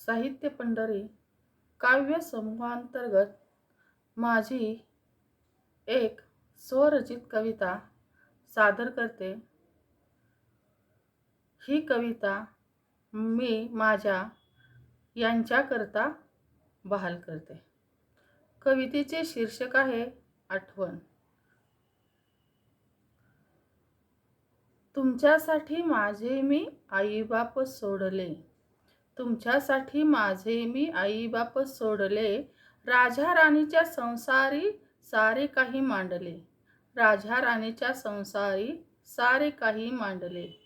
साहित्य पंढरी काव्य समूहांतर्गत माझी एक स्वरचित कविता सादर करते। ही कविता मी माझ्या यांच्याकरता बहाल करते। कवितेचे शीर्षक आहे आठवण। तुमच्यासाठी माझे मी आई-बाप सोडले, तुमच्यासाठी माझे मी आई-बाप सोडले, राजा राणीच्या संसारी सारे काही मांडले, राजा राणीच्या संसारी सारे काही मांडले।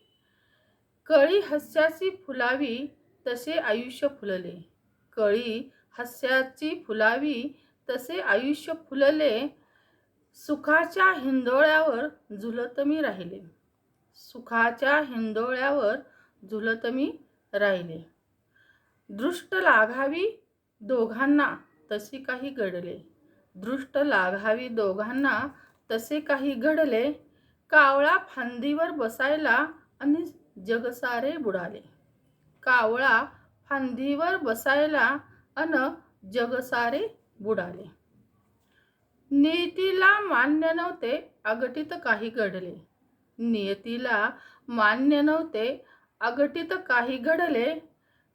कळी हास्याची फुलावी तसे आयुष्य फुलले, कळी हास्याची फुलावी तसे आयुष्य फुलले, सुखाच्या हिंदोळ्यावर झुलत मी राहिले, सुखाच्या हिंदोळ्यावर झुलत मी राहिले। दृष्ट लागावी दोघांना तसे काही घडले, दृष्ट लागावी दोघांना तसे काही घडले, कावळा फांदीवर बसायला आणि जग सारे बुडाले, कावळा फांदीवर बसायला अन जग सारे बुडाले। नियतीला मान्य नव्हते अघटित काही घडले, नियतीला मान्य नव्हते अघटित काही घडले,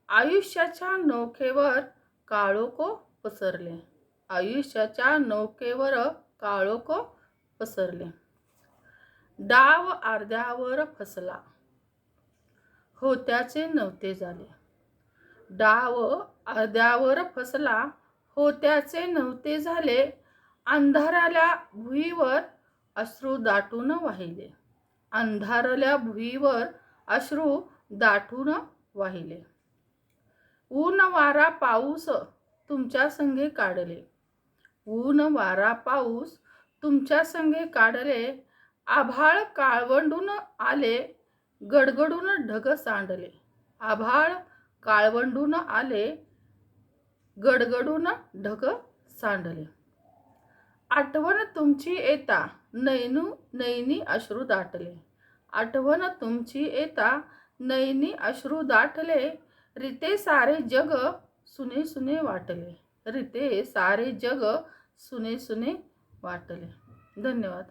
आयुष्याच्या नौकेवर काळोख पसरले, आयुष्याच्या नौकेवर काळोख पसरले। डाव अर्ध्यावर फसला होत्याचे नव्हते झाले, डाव अर्ध्यावर फसला होत्याचे नव्हते झाले, अंधाराल्या भुईवर अश्रू दाटून वाहिले, अंधारल्या भुईवर अश्रू दाटून वाहिले। ऊन वारा पाऊस तुमच्या संगे काढले, ऊन वारा पाऊस तुमच्या संगे काढले, आभाळ काळवंडून आले गडगडून ढग सांडले, आभाळ काळवंडून आले गडगडून ढग सांडले। आठवण तुमची येता नैनू नैनी अश्रू दाटले, आठवण तुमची येता नैनी अश्रू दाटले, रीते सारे जग सुने सुने वाटले, रीते सारे जग सुने सुने वाटले। धन्यवाद।